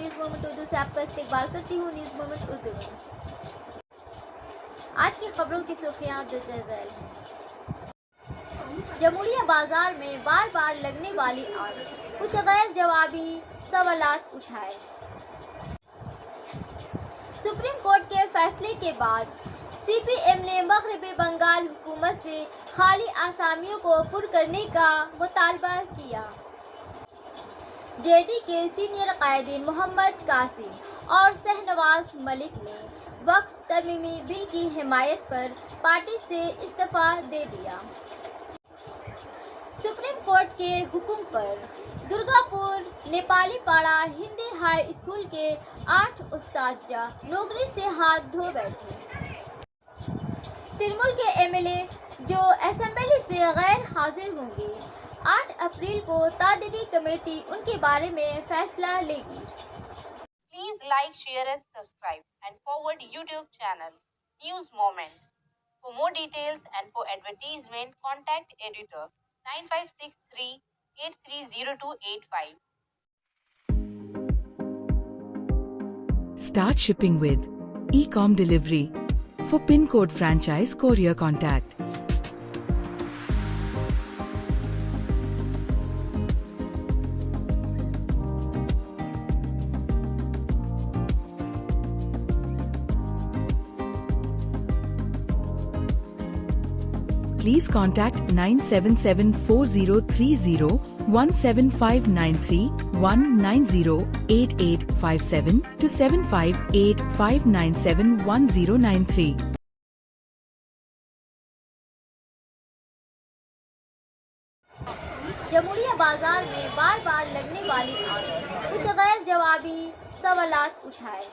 News moment Urdu से आपका इस्तकबाल करती हूँ। न्यूज़ मोमेंट उर्दू में आज की खबरों की सुर्खियाँ दर्ज हैं। जमुरिया बाजार में बार बार लगने वाली आग, कुछ गैर जवाबी सवालात उठाए। सुप्रीम कोर्ट के फैसले के बाद CPM ने मगरबी बंगाल हुकूमत से खाली आसामियों को पुर करने का मुतालबा किया। JD के सीनियर कायदीन मोहम्मद कासिम और शहनवाज मलिक ने वक्फ तरमीमी बिल की हिमायत पर पार्टी से इस्तीफा दे दिया। सुप्रीम कोर्ट के हुक्म पर दुर्गापुर नेपाली पाड़ा हिंदी हाई स्कूल के 8 उस्तादजा नौकरी से हाथ धो बैठे। तिरमुल के MLA जो असेंबली से गैर हाजिर होंगे, 8 अप्रैल को तादीबी कमेटी उनके बारे में फैसला लेगी। Please like, share and subscribe and forward YouTube channel News Moment. For more details and for advertisement, contact editor 9563 830285. Start shipping with e-com delivery. For PIN code franchise courier contact please contact 9774030175931908857 to 7585971093. Jamuria बाजार में बार बार लगने वाली आग, कुछ गैर जवाबी सवालात उठाए।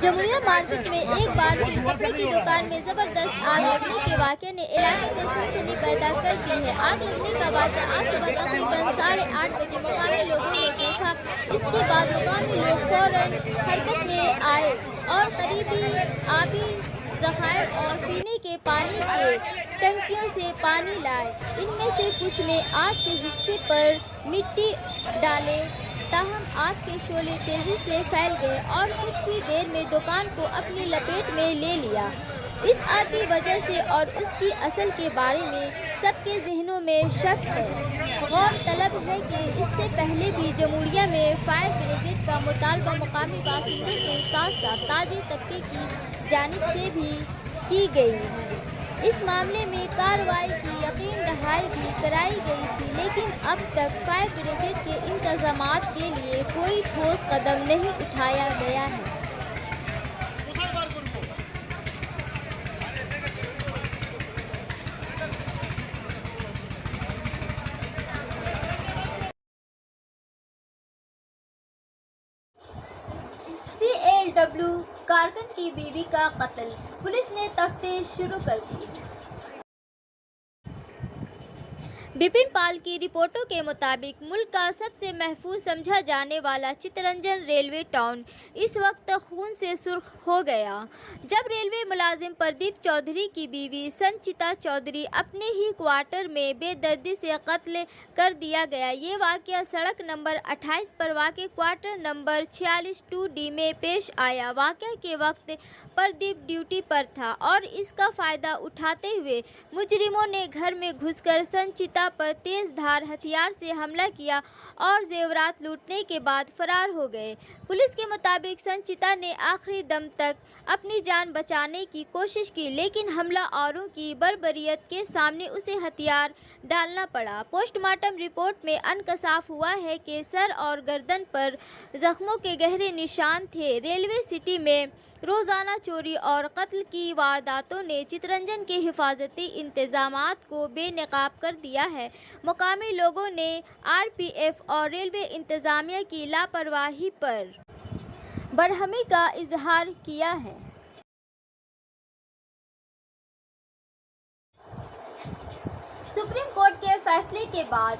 जमुरिया मार्केट में एक बार फिर कपड़े की दुकान में जबरदस्त आग लगने के वाक़े ने इलाके में सनसनी पैदा कर दी है। आग लगने का वाक़या आज सुबह तकरीबन 8:30 बजे मुकामी लोगों ने देखा। इसके बाद मुकामी लोग फौरन हरकत में आए और करीबी आबी ज़खायर और पीने के पानी के टंकियों से पानी लाए। इनमें से कुछ ने आग के हिस्से पर मिट्टी डाले, ताहम आग के शोले तेजी से फैल गए और कुछ ही देर में दुकान को अपनी लपेट में ले लिया। इस आग की वजह से और उसकी असल के बारे में सबके जहनों में शक है। गौरतलब है कि इससे पहले भी जमुरिया में फायर ब्रिगेड का मुतालबा मुकामी बासिंदों के साथ साथ ताजी तबके की जानिब से भी की गई। इस मामले में कार्रवाई की यकीन दहाई भी कराई गई थी, लेकिन अब तक फायर ब्रिगेड के इंतजामात के लिए कोई ठोस कदम नहीं उठाया गया है। CLW कारकन की बीवी का कत्ल, पुलिस ने तफ्तीश शुरू कर दी। बिपिन पाल की रिपोर्टों के मुताबिक मुल्क का सबसे महफूज समझा जाने वाला चित्तरंजन रेलवे टाउन इस वक्त खून से सुर्ख हो गया, जब रेलवे मुलाजिम प्रदीप चौधरी की बीवी संचिता चौधरी अपने ही क्वार्टर में बेदर्दी से कत्ल कर दिया गया। ये वाक़या सड़क नंबर 28 पर वाक़े क्वार्टर नंबर 46 2D में पेश आया। वाक़या के वक्त प्रदीप ड्यूटी पर था और इसका फ़ायदा उठाते हुए मुजरिमों ने घर में घुसकर संचिता पर तेज धार हथियार से हमला किया और जेवरात लूटने के बाद फरार हो गए। पुलिस के मुताबिक संचिता ने आखिरी दम तक अपनी जान बचाने की कोशिश की, लेकिन हमलावरों की बर्बरियत के सामने उसे हथियार डालना पड़ा। पोस्टमार्टम रिपोर्ट में इंकशाफ हुआ है कि सर और गर्दन पर जख्मों के गहरे निशान थे। रेलवे सिटी में रोज़ाना चोरी और कत्ल की वारदातों ने चित्तरंजन के हिफाजती इंतजामात को बेनकाब कर दिया है। मुकामी लोगों ने RPF और रेलवे इंतज़ामिया की लापरवाही पर बरहमी का इजहार किया है। सुप्रीम कोर्ट के फैसले के बाद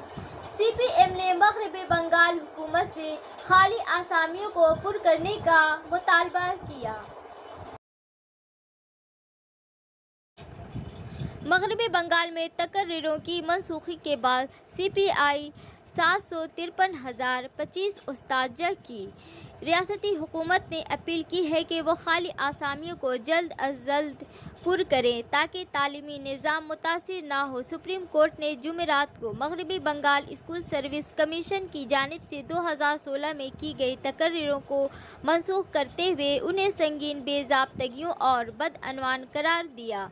CPM ने मगरबी बंगाल हुकूमत से खाली आसामियों को पुर करने का मुतालबा किया। مغربی بنگال میں تقرریوں کی منسوخی کے بعد CPI 753,025 اساتذہ کی ریاستی حکومت نے اپیل کی ہے کہ وہ خالی آسامیوں کو جلد از جلد پر کریں تاکہ تعلیمی نظام متاثر نہ ہو۔ سپریم کورٹ نے جمعرات کو مغربی بنگال اسکول سروس کمیشن کی جانب سے 2016 میں کی گئی تقرریوں کو منسوخ کرتے ہوئے انہیں سنگین بے ضابطگیوں اور بدعنوان قرار دیا۔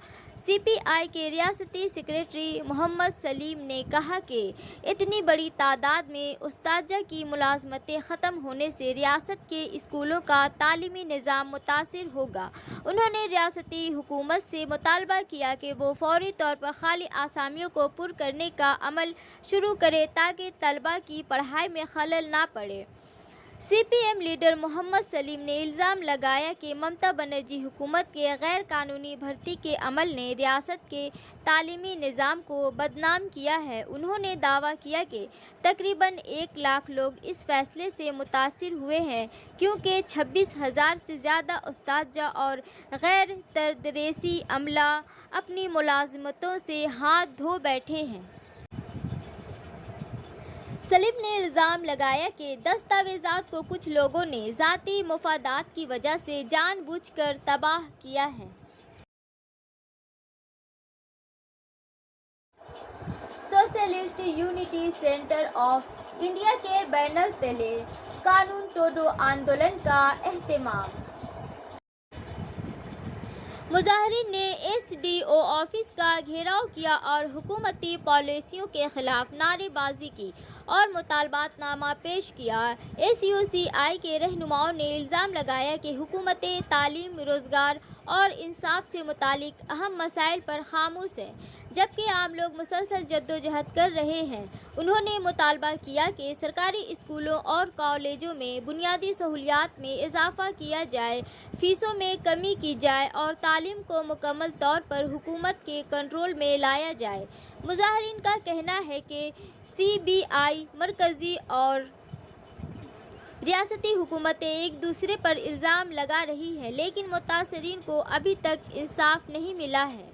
CPI کے ریاستی سیکریٹری محمد سلیم نے کہا کہ اتنی بڑی تعداد میں اساتذہ کی ملازمتیں ختم ہونے سے ریاست کے اسکولوں کا تعلیمی نظام متاثر ہوگا۔ انہوں نے ریاستی حکومت سے مطالبہ کیا کہ وہ فوری طور پر خالی آسامیوں کو پر کرنے کا عمل شروع کرے تاکہ طلباء کی پڑھائی میں خلل نہ پڑے۔ CPM لیڈر محمد سلیم نے الزام لگایا کہ ممتا بنرجی حکومت کے غیر قانونی بھرتی کے عمل نے ریاست کے تعلیمی نظام کو بدنام کیا ہے۔ انہوں نے دعویٰ کیا کہ تقریباً 1 لاکھ لوگ اس فیصلے سے متاثر ہوئے ہیں کیونکہ 26,000 سے زیادہ اساتذہ اور غیر تدریسی عملہ اپنی ملازمتوں سے ہاتھ دھو بیٹھے ہیں۔ سلیم نے الزام لگایا کہ دستاویزات کو کچھ لوگوں نے ذاتی مفادات کی وجہ سے جان بوجھ کر تباہ کیا ہے۔ Socialist unity centre of India کے بینر تلے قانون توڑو آندولن کا اہتمام۔ مظاہرین نے SDO آفس کا گھیراؤ کیا اور حکومتی پالیسیوں کے خلاف نعرے بازی کی اور مطالبات نامہ پیش کیا۔ SUCI کے رہنماؤں نے الزام لگایا کہ حکومت تعلیم، روزگار اور انصاف سے متعلق اہم مسائل پر خاموش ہے جبکہ عام لوگ مسلسل جدوجہد کر رہے ہیں۔ انہوں نے مطالبہ کیا کہ سرکاری اسکولوں اور کالجوں میں بنیادی سہولیات میں اضافہ کیا جائے، فیسوں میں کمی کی جائے اور تعلیم کو مکمل طور پر حکومت کے کنٹرول میں لایا جائے۔ مظاہرین کا کہنا ہے کہ CBI، مرکزی اور ریاستی حکومتیں ایک دوسرے پر الزام لگا رہی ہیں لیکن متاثرین کو ابھی تک انصاف نہیں ملا ہے۔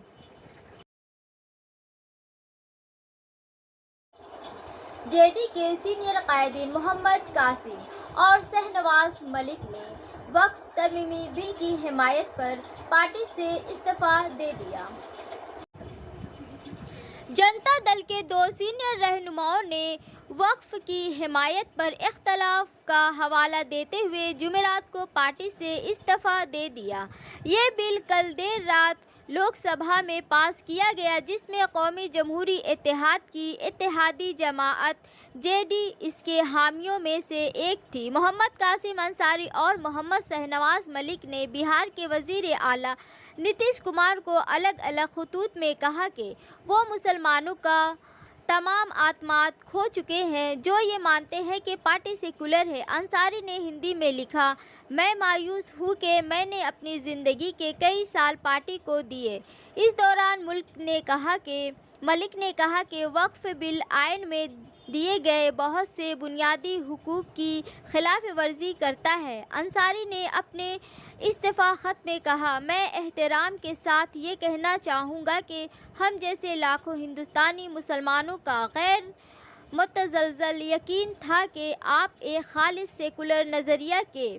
JD کے سینئر قائدین محمد قاسم اور شہنواز ملک نے وقف ترمیمی بل کی حمایت پر پارٹی سے استعفیٰ دے دیا۔ جنتا دل کے 2 سینئر رہنماؤں نے وقف کی حمایت پر اختلاف کا حوالہ دیتے ہوئے جمعرات کو پارٹی سے استعفیٰ دے دیا۔ یہ بل کل دیر رات لوک سبھا میں پاس کیا گیا جس میں قومی جمہوری اتحاد کی اتحادی جماعت JD اس کے حامیوں میں سے ایک تھی۔ محمد قاسم انصاری اور محمد شہنواز ملک نے بہار کے وزیر اعلیٰ نتیش کمار کو الگ الگ خطوط میں کہا کہ وہ مسلمانوں کا تمام اعتماد کھو چکے ہیں جو یہ مانتے ہیں کہ پارٹی سیکولر ہے۔ انصاری نے ہندی میں لکھا، میں مایوس ہوں کہ میں نے اپنی زندگی کے کئی سال پارٹی کو دیے۔ اس دوران ملک نے کہا کہ وقف بل آئین میں دیے گئے بہت سے بنیادی حقوق کی خلاف ورزی کرتا ہے۔ انصاری نے اپنے استعفیٰ خط میں کہا، میں احترام کے ساتھ یہ کہنا چاہوں گا کہ ہم جیسے لاکھوں ہندوستانی مسلمانوں کا غیر متزلزل یقین تھا کہ آپ ایک خالص سیکولر نظریہ کے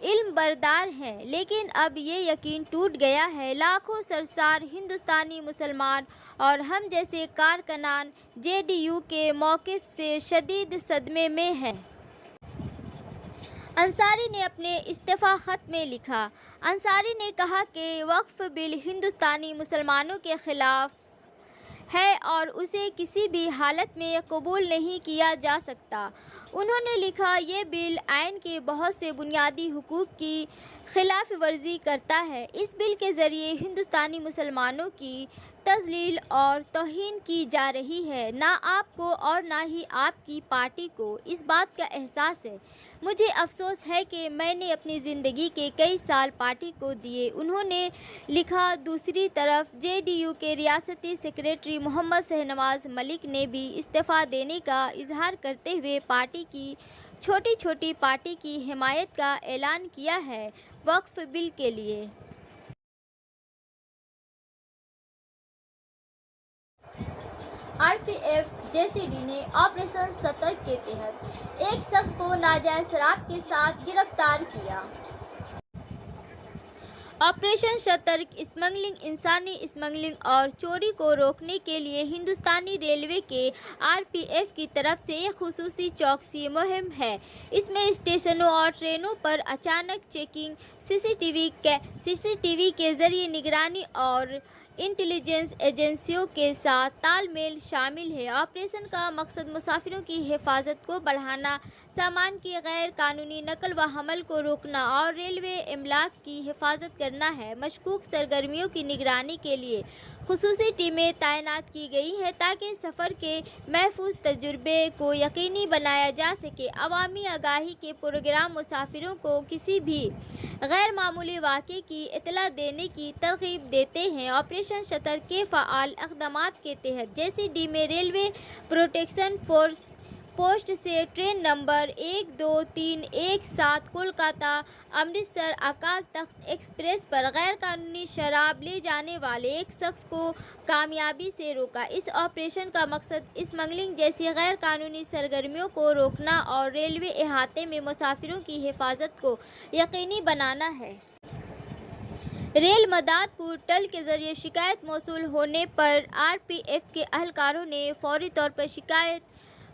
علم بردار ہیں لیکن اب یہ یقین ٹوٹ گیا ہے۔ لاکھوں سرشار ہندوستانی مسلمان اور ہم جیسے کارکنان JDU کے موقف سے شدید صدمے میں ہیں۔ انصاری نے اپنے استعفیٰ خط میں لکھا۔ انصاری نے کہا کہ وقف بل ہندوستانی مسلمانوں کے خلاف ہے اور اسے کسی بھی حالت میں قبول نہیں کیا جا سکتا۔ انہوں نے لکھا، یہ بل آئین کے بہت سے بنیادی حقوق کی خلاف ورزی کرتا ہے۔ اس بل کے ذریعے ہندوستانی مسلمانوں کی تذلیل اور توہین کی جا رہی ہے۔ نہ آپ کو اور نہ ہی آپ کی پارٹی کو اس بات کا احساس ہے۔ مجھے افسوس ہے کہ میں نے اپنی زندگی کے کئی سال پارٹی کو دیے، انہوں نے لکھا۔ دوسری طرف JDU کے ریاستی سیکریٹری محمد شہنواز ملک نے بھی استعفیٰ دینے کا اظہار کرتے ہوئے پارٹی کی چھوٹی پارٹی کی حمایت کا اعلان کیا ہے۔ وقف بل کے لیے RPF JCD ने ऑपरेशन सतर्क के तहत एक शख्स को नाजायज शराब के साथ गिरफ्तार किया। ऑपरेशन सतर्क स्मगलिंग, इंसानी स्मगलिंग और चोरी को रोकने के लिए हिंदुस्तानी रेलवे के RPF की तरफ से एक खुसूसी चौकसी मुहिम है। इसमें स्टेशनों और ट्रेनों पर अचानक चेकिंग, CCTV के जरिए निगरानी और इंटेलिजेंस एजेंसियों के साथ तालमेल शामिल है। ऑपरेशन का मकसद मुसाफिरों की हिफाजत को बढ़ाना, सामान की गैर कानूनी नकल व हमल को रोकना और रेलवे इमलाक की हिफाजत करना है। मशकूक सरगर्मियों की निगरानी के लिए खुसूसी टीमें तैनात की गई हैं ताकि सफ़र के महफूज तजुर्बे को यकीनी बनाया जा सके। अवामी आगाही के प्रोग्राम मुसाफिरों को किसी भी गैर मामूली वाक़े की इत्तला देने की तरगीब देते हैं। ऑपरेशन सतर्क के फ़आल इक़दामात के तहत JCD में रेलवे प्रोटेक्शन फोर्स पोस्ट से train number 12317 Kolkata Amritsar Akal Takht express पर गैर कानूनी शराब ले जाने वाले एक शख्स को कामयाबी से रोका। इस ऑपरेशन का मकसद स्मगलिंग जैसी गैर कानूनी सरगर्मियों को रोकना और रेलवे अहाते में मुसाफिरों की हिफाजत को यकीनी बनाना है। रेल मदाद पोर्टल के जरिए शिकायत मौसूल होने पर RPF के अहलकारों ने फौरी तौर पर शिकायत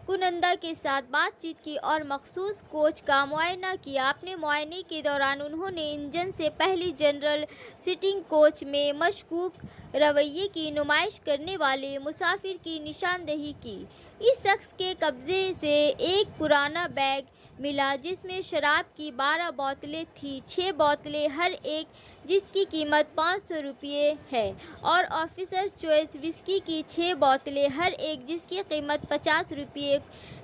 कुनंदा के साथ बातचीत की और मखसूस कोच का मुआयना किया। अपने मुआयने के दौरान उन्होंने इंजन से पहली जनरल सीटिंग कोच में मशकूक रवैये की नुमाइश करने वाले मुसाफिर की निशानदेही की। इस शख्स के कब्जे से एक पुराना बैग मिला जिसमें शराब की 12 बोतलें थीं, 6 बोतलें हर एक जिसकी कीमत 500 रुपये है, और ऑफिसर्स चॉइस विस्की की 6 बोतलें हर एक जिसकी कीमत 50 रुपये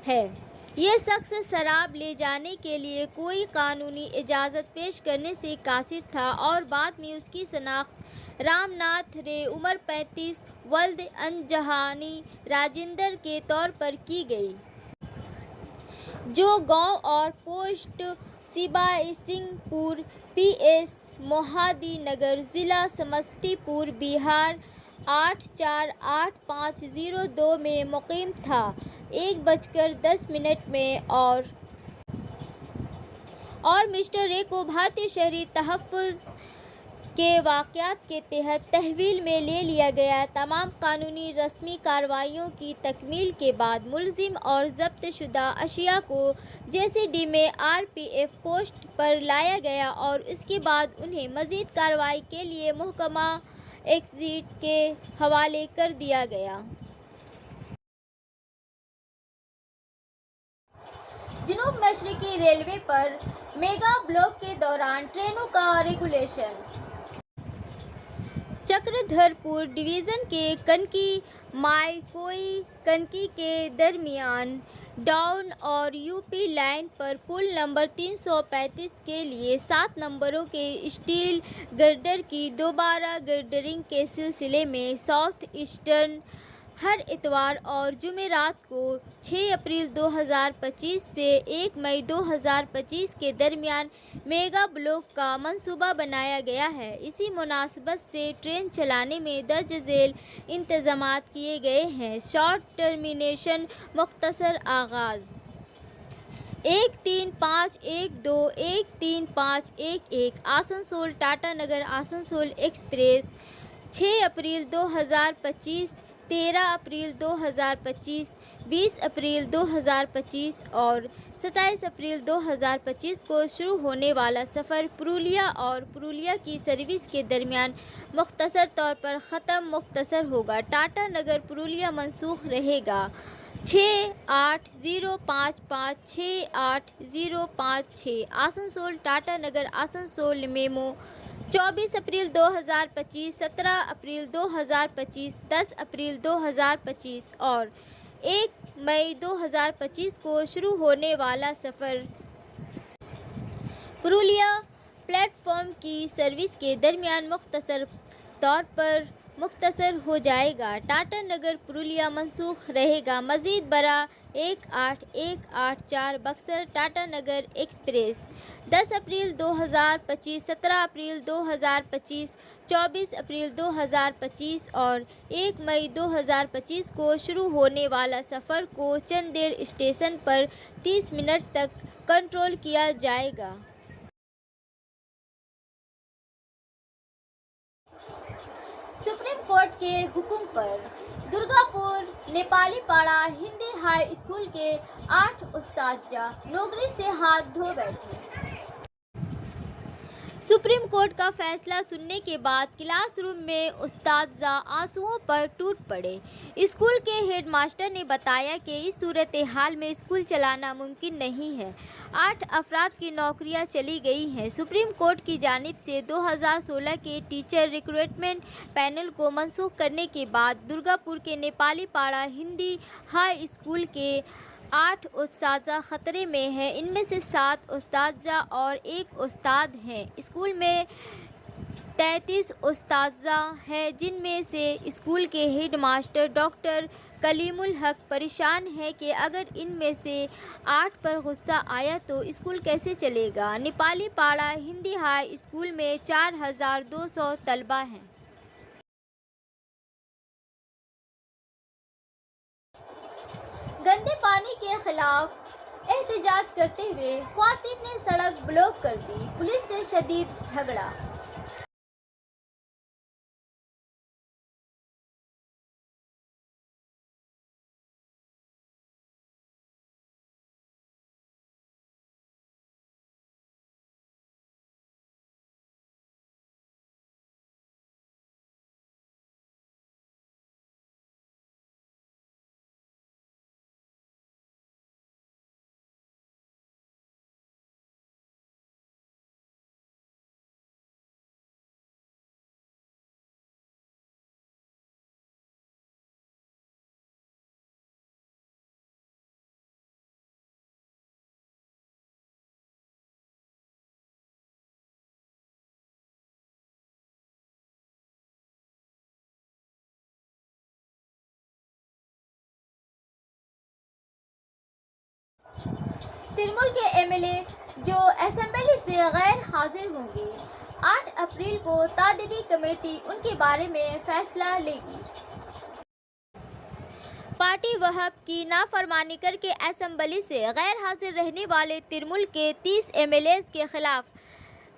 है। ये शख्स शराब ले जाने के लिए कोई कानूनी इजाज़त पेश करने से कासिर था और बाद में उसकी शनाख्त रामनाथ रे उम्र 35 वल्द अनजहानी राजेंद्र के तौर पर की गई, जो गांव और पोस्ट सिबाई सिंहपुर PS मोहादी नगर ज़िला समस्तीपुर बिहार 848502 में मुकीम था। 1:10 में और मिस्टर रे को भारतीय शहरी तहफ़्फ़ुज़ के वाक़यात के तहत तहवील में ले लिया गया। तमाम कानूनी रस्मी कार्रवाइयों की तकमील के बाद मुलजिम और ज़ब्त शुदा अशिया को JCD में RPF पोस्ट पर लाया गया और इसके बाद उन्हें मज़ीद कार्रवाई के लिए महकमा एक्ज़ीट के हवाले कर दिया गया। जनूब मशरक़ी रेलवे पर मेगा ब्लॉक के दौरान ट्रेनों का रेगुलेशन। चक्रधरपुर डिवीज़न के कनकी मायकोई कनकी के दरमियान डाउन और UP लाइन पर पुल नंबर 335 के लिए 7 नंबरों के स्टील गर्डर की दोबारा गर्डरिंग के सिलसिले में साउथ ईस्टर्न हर इतवार और जुमेरात को 6 अप्रैल 2025 से 1 मई 2025 के दरमियान मेगा ब्लॉक का मंसूबा बनाया गया है। इसी मुनासबत से ट्रेन चलाने में दर्ज झेल इंतज़ामात किए गए हैं। शॉर्ट टर्मिनेशन, मुख्तसर आगाज़ 13512 13511 आसनसोल टाटा नगर आसनसोल एक्सप्रेस 6 अप्रैल 2025, 13 अप्रैल 2025, 20 अप्रैल 2025 और 27 अप्रैल 2025 को शुरू होने वाला सफ़र पुरुलिया और पुरुलिया की सर्विस के दरमियान मुख्तसर तौर पर ख़त्म मुख्तसर होगा। टाटा नगर पुरुलिया मनसूख रहेगा। 680556 68056 आसनसोल टाटा नगर आसनसोल मेमो 24 अप्रैल 2025, 17 अप्रैल 2025, 10 अप्रैल 2025 और 1 मई 2025 को शुरू होने वाला सफ़र पुरुलिया प्लेटफॉर्म की सर्विस के दरमियान मुख्तसर तौर पर मुख्तसर हो जाएगा। टाटा नगर पुरुलिया मनसूख रहेगा। मज़ीद बड़ा 18184 बक्सर टाटा नगर एक्सप्रेस 10 अप्रैल 2025, 17 अप्रैल 2025, 24 अप्रैल 2025 और 1 मई 2025 को शुरू होने वाला सफ़र को चंदेल स्टेशन पर 30 मिनट तक कंट्रोल किया जाएगा। सुप्रीम कोर्ट के हुक्म पर दुर्गापुर नेपाली पाड़ा हिंदी हाई स्कूल के 8 उस्तादजा नौकरी से हाथ धो बैठे। सुप्रीम कोर्ट का फैसला सुनने के बाद क्लासरूम में उस्तादजा आंसुओं पर टूट पड़े। स्कूल के हेडमास्टर ने बताया कि इस सूरत हाल में स्कूल चलाना मुमकिन नहीं है। 8 अफराद की नौकरियां चली गई हैं। सुप्रीम कोर्ट की जानिब से 2016 के टीचर रिक्रूटमेंट पैनल को मनसूख करने के बाद दुर्गापुर के नेपाली पाड़ा हिंदी हाई स्कूल के 8 उस्तादजा खतरे में हैं। इनमें से 7 उस्तादजा और 1 उस्ताद हैं। स्कूल में 33 उस्तादजा हैं, जिनमें से स्कूल के हेड मास्टर डॉक्टर कलीमुल हक परेशान है कि अगर इनमें से 8 पर गुस्सा आया तो स्कूल कैसे चलेगा। नेपाली पाड़ा हिंदी हाई स्कूल में 4200 तलबा हैं। गंदे पानी के खिलाफ एहतजाज करते हुए ख्वातीन ने सड़क ब्लॉक कर दी। पुलिस से शदीद झगड़ा। तिरमुल के एमएलए जो असेंबली से गैर हाजिर होंगे। 8 अप्रैल को तादीबी कमेटी उनके बारे में फैसला लेगी। पार्टी वहाब की नाफरमानी करके असेंबली से गैर हाजिर रहने वाले तिरमुल के 30 एमएलएज के खिलाफ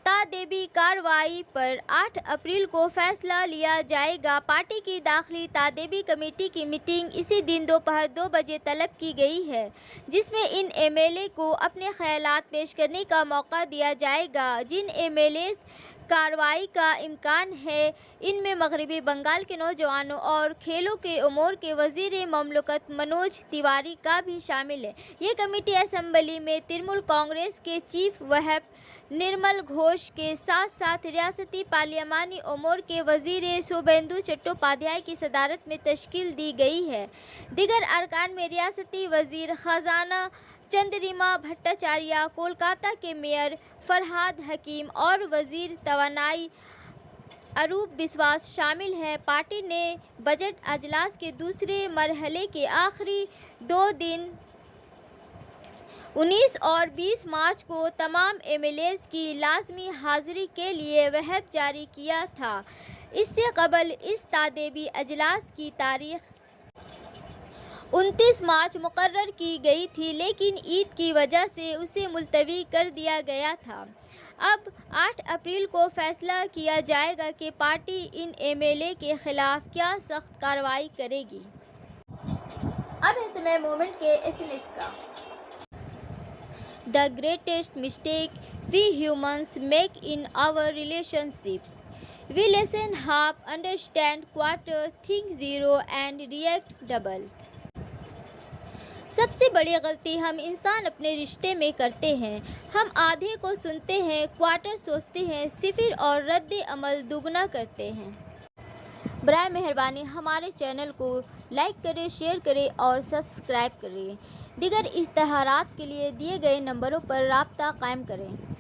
तादेबी कार्रवाई पर 8 अप्रैल को फैसला लिया जाएगा। पार्टी की दाखिली तादेबी कमेटी की मीटिंग इसी दिन दोपहर 2 बजे तलब की गई है, जिसमें इन एमएलए को अपने ख्यालात पेश करने का मौका दिया जाएगा। जिन एमएलए कार्रवाई का इम्कान है, इनमें मगरबी बंगाल के नौजवानों और खेलों के उमूर के वज़ीर ममलकत मनोज तिवारी का भी शामिल है। ये कमेटी असेंबली में तृणमूल कांग्रेस के चीफ व्हिप निर्मल घोष के साथ साथ रियासती पार्लियामानी उमूर के वज़ीर शुभेंदु चट्टोपाध्याय की सदारत में तश्कील दी गई है। दीगर अरकान में रियासती वज़ीर ख़जाना चंद्रिमा भट्टाचार्य, कोलकाता के मेयर फरहाद हकीम और वज़ीर तवानाई अरूप बिस्वास शामिल हैं। पार्टी ने बजट अजलास के दूसरे मरहले के आखिरी 2 दिन 19 और 20 मार्च को तमाम एमएलएज की लाजमी हाज़िरी के लिए व्हिप जारी किया था। इससे कबल इस तादेबी अजलास की तारीख 29 मार्च मुकर्रर की गई थी, लेकिन ईद की वजह से उसे मुलतवी कर दिया गया था। अब 8 अप्रैल को फैसला किया जाएगा कि पार्टी इन एमएलए के खिलाफ क्या सख्त कार्रवाई करेगी। अब है समय मोमेंट के एसएमएस का। The greatest mistake we humans make in our relationship. We listen half, understand quarter, think zero and react double. सबसे बड़ी गलती हम इंसान अपने रिश्ते में करते हैं। हम आधे को सुनते हैं, क्वार्टर सोचते हैं, सिफर और रद्द अमल दुगना करते हैं। बराए मेहरबानी हमारे चैनल को लाइक करें, शेयर करें और सब्सक्राइब करें। दीगर इश्तहारात के लिए दिए गए नंबरों पर राब्ता कायम करें।